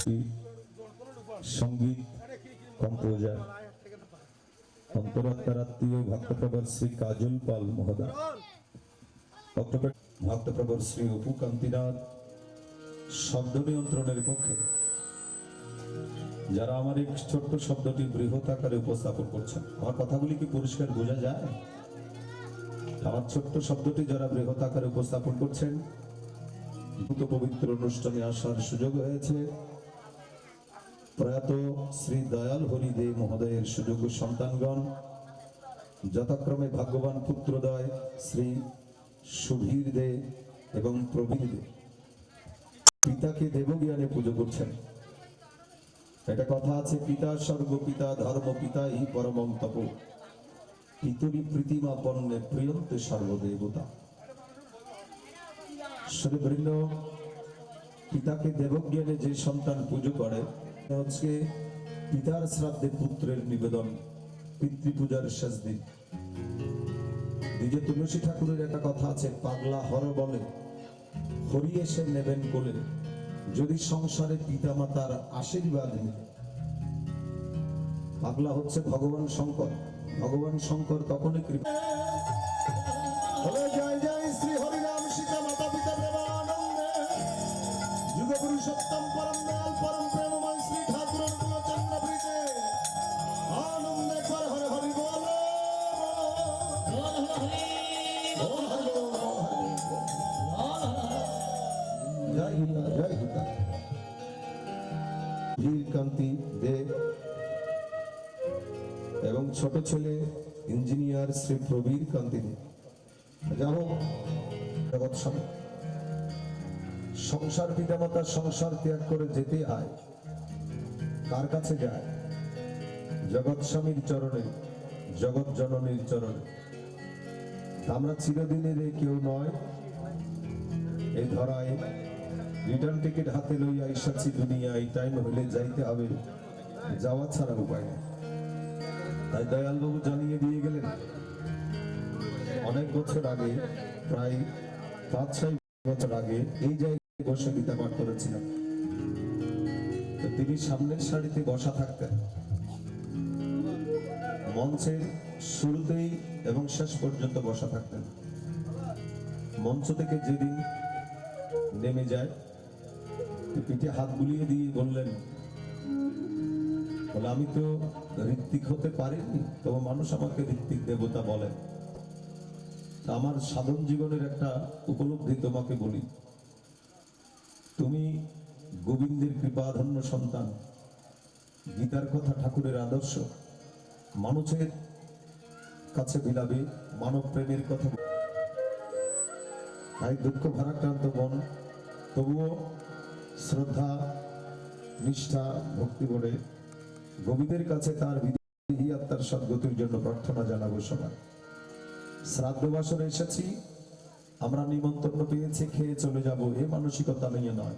শিল্পী, সঙ্গীত কম্পোজার, অন্তরাত্মার আত্মীয় ভক্তপ্রবর শ্রী কাজল পাল মহোদয়, ভক্তপ্রবর শ্রী অপু কান্তিনাথ শব্দ নিয়ন্ত্রণের পক্ষে যারা আমার এই ছোট্ট শব্দটি বৃহৎ আকারে উপস্থাপন করছেন। আমার কথাগুলি কি পরিষ্কার বোঝা যায়? আমার ছোট্ট শব্দটি যারা বৃহৎ আকারে উপস্থাপন করছেন, পবিত্র অনুষ্ঠানে আসার সুযোগ হয়েছে প্রয়াত শ্রী দয়াল হরিদে মহোদয়ের সুযোগ্য সন্তানগণ, যথাক্রমে ভাগ্যবান পুত্রদ্বয় শ্রী সুধীর দে এবং প্রবীর দে পিতাকে দেবজ্ঞানে পুজো করছেন। একটা কথা আছে, পিতা স্বর্গপিতা ধর্ম পিতাই পরমং তপ, পিতরি প্রীতিমা পণ্যে প্রিয়ন্তে সর্বদেবতা। শ্রীবৃন্দ, পিতাকে দেবজ্ঞানে যে সন্তান পুজো করে, আজকে পিতার শ্রাদ্ধে পুত্রের নিবেদন, পিতৃপূজার শেষ দিন। দ্বিজে তুলসী ঠাকুরের একটা কথা আছে, পাগলা হর বলে হরি এসে নেবেন কোলে, যদি সংসারে পিতা মাতার আশীর্বাদ মিলে। পাগলা হচ্ছে ভগবান শঙ্কর। ভগবান শঙ্কর তখনই কৃপা। জয় জয় শ্রী হরিরাম সীতা মাতা পিতা প্রেমানন্দে, যুগ পুরুষোত্তম পরম দয়াল পরম প্রেমময় শ্রী ঠাকুরের গুণচন্দ্র প্রীতে আনন্দে একবার হরে হরি বল। জয় হিতা জয় হিতা। কান্তি দে এবং ছোট ছেলে ইঞ্জিনিয়ার শ্রী প্রবীর কান্তি দে। যাও সংসার পিতামাতার সংসার ত্যাগ করে যেতে হয়, কার কাছে যায়? জগৎ স্বামীর চরণে, জগৎ জননীর চরণে। আমরা চিরদিনের কেউ নয়, এই ধরায় রিটার্ন টিকিট হাতে লইয়া এসেছি দুনিয়ায়, টাইম হলে যাইতে হবে, যাওয়া ছাড়া উপায় নেই। তাই দয়ালবাবু জানিয়ে দিয়ে গেলেন অনেক বছর আগে, প্রায় 5-6 বছর আগে এই জায়গায় বসে গীতা পাঠ করেছিলাম। তো তিনি সামনের সারিতে বসা থাকতেন, মঞ্চের শুরুতেই এবং শেষ পর্যন্ত বসা থাকতেন। মঞ্চ থেকে যেদিন নেমে যায়, পিঠে হাত বুলিয়ে দিয়ে বললেন, বলে আমি তো ঋত্বিক হতে পারিনি, তবে মানুষ আমাকে ঋত্বিক দেবতা বলে। আমার সাধন জীবনের একটা উপলব্ধি তোমাকে বলি, তুমি গোবিন্দের কৃপাধন্য সন্তান, গীতার কথা ঠাকুরের আদর্শ, মানুষের কাছে বিলাবে মানব প্রেমের কথা। তাই দুঃখ ভারাক্রান্ত মন তবুও শ্রদ্ধা নিষ্ঠা ভক্তি বলে গোবিন্দের কাছে তার বিধি আত্মার সদ্গতির জন্য প্রার্থনা জানাবো সবাই। শ্রাদ্ধ বাসরে এসেছি, আমরা নিমন্ত্রণ পেয়েছি, খেয়ে চলে যাব, এ মানসিকতা নিয়ে নয়।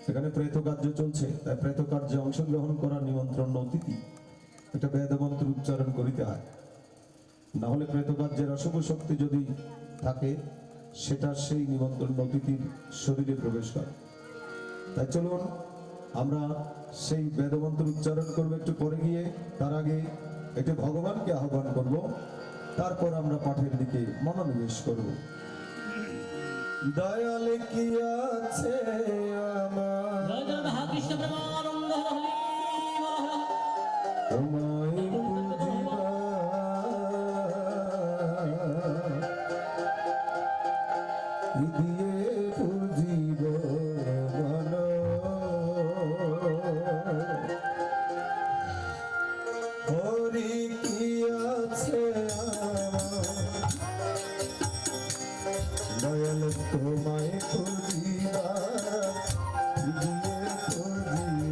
এখানে প্রেত কার্য চলছে, তাই প্রেত কার্যে অংশগ্রহণ করার নিমন্ত্রণ অতিথি একটা বেদমন্ত্র উচ্চারণ করিতে হয়, না হলে প্রেত কার্যের অশুভ শক্তি যদি থাকে সেটা সেই নিমন্ত্রণ অতিথির শরীরে প্রবেশ করে। তাই চলুন আমরা সেই বেদমন্ত্র উচ্চারণ করবো একটু পরে গিয়ে, তার আগে একটু ভগবানকে আহ্বান করব, তারপর আমরা পাঠের দিকে মনোনিবেশ করব। দয়ালে কি আছে আমার, তোমায় বুঝিবা দিয়ে বুঝিব মন, হরি কি আছে দয়াল তোমায় খুঁজিবা দিয়ে খুঁজিব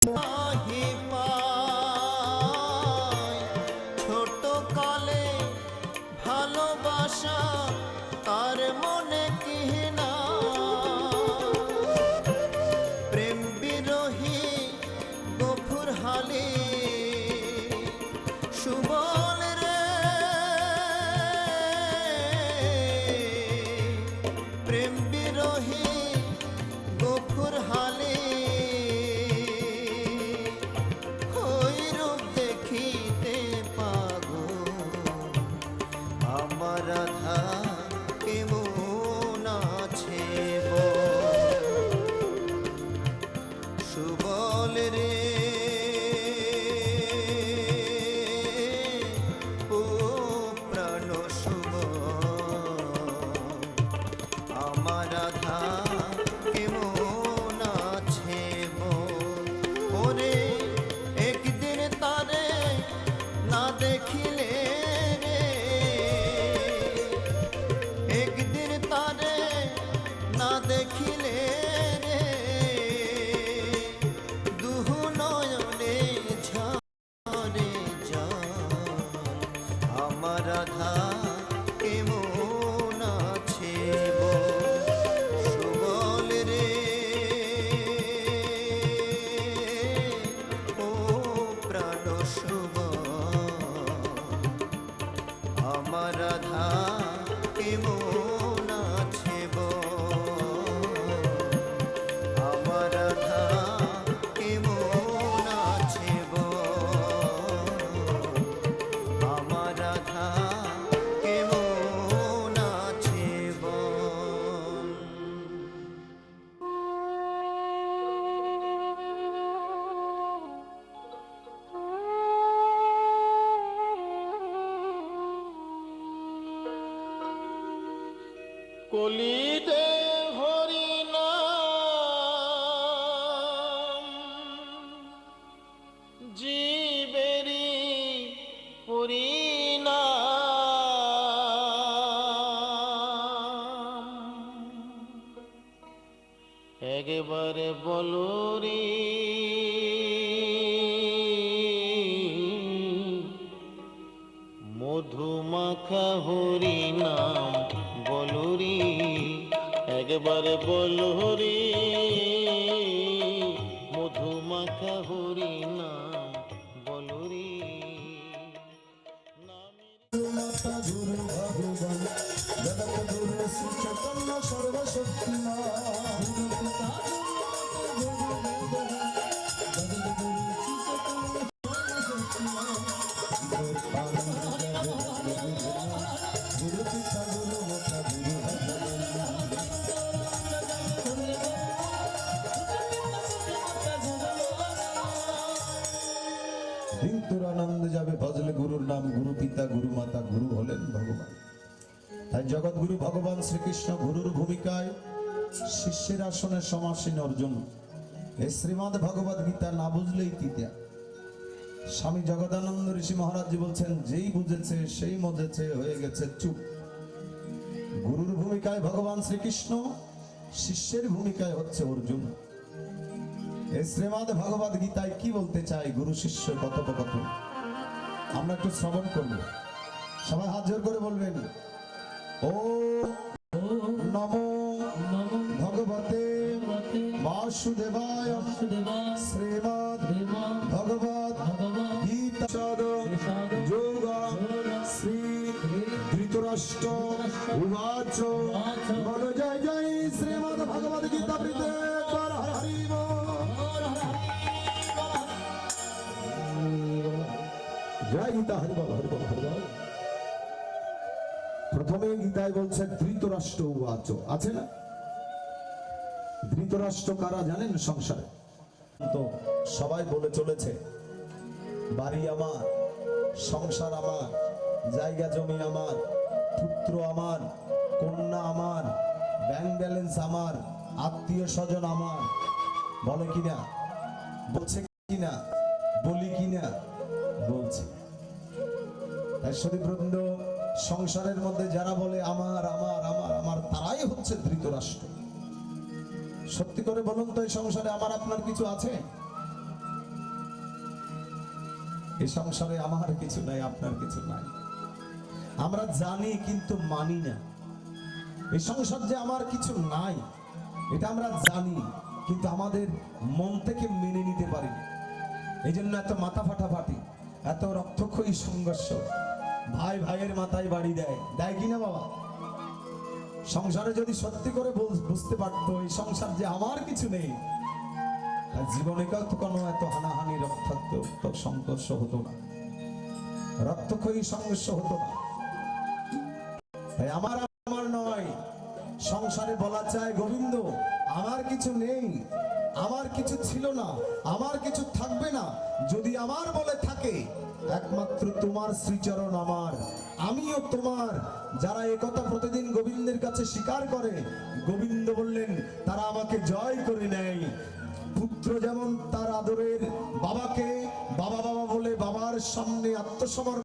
নাহি পায় ছোট কালে ভালোবাসা তার মনে কি না প্রেম বিরোহী গফুর হালি সুবল রে প্রেম বিরোহী গফুর হালি ওই রূপ দেখিতে পাগল আমার রাধা কেমন আছে সুবল রে ও প্রাণ সুবল আমার রাধা কেমন আছে ওরে একদিন তারে না দেখিলে রে একদিন তারে না দেখিলে রে দুহু নয়নে ঝরে জল আমার রাধা কেমন আছে সুবল রে ও প্রাণ সুবল আমার রাধা কেমন আছে আমার রাধা কেমন আছে আমার রাধা কেমন আছে কলিতে হরি নাম জীবেরি পরিণাম একবারে বলো রে মধুমাখা হরি নাম বলো রে একবারে বলো রে মধুমাখা হরি নাম বলো রে মাতা গুরু ভগবান জগৎ গুরু শ্রী চৈতন্য সর্বশক্তিমান গুরু পিতা গুরু মাতা গুরু দিন তোর আনন্দ যাবে ভজলে গুরুর নাম গুরু পিতা গুরু মাতা গুরু হলেন ভগবান তাই জগৎ গুরু ভগবান শ্রীকৃষ্ণ গুরুর ভূমিকায় শিষ্যের আসনে সমাসীন অর্জুন এই শ্রীমদ্ ভগবদ গীতা না বুঝলেই তিতা স্বামী জগদানন্দ ঋষি মহারাজজি বলছেন যেই বুঝেছে সেই মজেছে হয়ে গেছে চুপ গুরুর ভূমিকায় ভগবান শ্রীকৃষ্ণ শিষ্যের ভূমিকায় হচ্ছে অর্জুন এই শ্রীমদ্ ভগবদ গীতায় কি বলতে চাই গুরু শিষ্য কথোপকথন আমরা একটু শ্রবণ করব সবাই হাত জোর করে বলবেন ও নমো ভগবতে বাসুদেবায় শ্রীমদ্ ভগবদ গীতা যোগ শ্রী ধৃতরাষ্ট্র উবাচ বলো জয় জয় শ্রীমদ্ ভগবদ গীতা প্রীতে হরি জয় গীতা হরি বল হরি বল হরি বল প্রথমে গীতায় বলছে ধৃতরাষ্ট্র উবাচ আছে না ধৃতরাষ্ট্র কারা জানেন সংসারে তো সবাই বলে চলেছে বাড়ি আমার সংসার আমার জায়গা জমি আমার পুত্র আমার কন্যা আমার ব্যাংক ব্যালেন্স আমার আত্মীয় স্বজন আমার বলে কিনা বলছে কিনা বলি কিনা বলছে বৃন্দ সংসারের মধ্যে যারা বলে আমার আমার আমার আমার তারাই হচ্ছে ধৃতরাষ্ট্র সত্যি করে বলুন তো এই সংসারে আমার আপনার কিছু আছে এই সংসারে আমার কিছু নাই, আপনার কিছু নাই। আমরা জানি কিন্তু মানি না। এই সংসার যে আমার কিছু নাই এটা আমরা জানি, কিন্তু আমাদের মন থেকে মেনে নিতে পারি না। এই জন্য এত মাথা ফাটাফাটি, এত রক্তক্ষয়ী সংঘর্ষ। ভাই ভাইয়ের মাথায় বাড়ি দেয়, দেয় কিনা বাবা? সংসারে যদি সত্যি করে বুঝতে পারতো এই সংসার যে আমার কিছু নেই, আর জীবনে কোনো এত হানাহানি রক্তাক্ত সংঘর্ষ হতো না, রক্তক্ষয়ী সংঘর্ষ হতো না। তাই আমার আমার নয়, সংসারে বলা চায় গোবিন্দ আমার কিছু নেই, আমার কিছু ছিল না, আমার কিছু থাকবে না। যদি আমার বলে থাকে, একমাত্র তোমার শ্রীচরণ আমার, আমিও তোমার। যারা একথা প্রতিদিন গোবিন্দের কাছে স্বীকার করে, গোবিন্দ বললেন তারা আমাকে জয় করে নেয়। পুত্র যেমন তার আদরের বাবাকে বাবা বাবা বলে বাবার সামনে আত্মসমর্পণ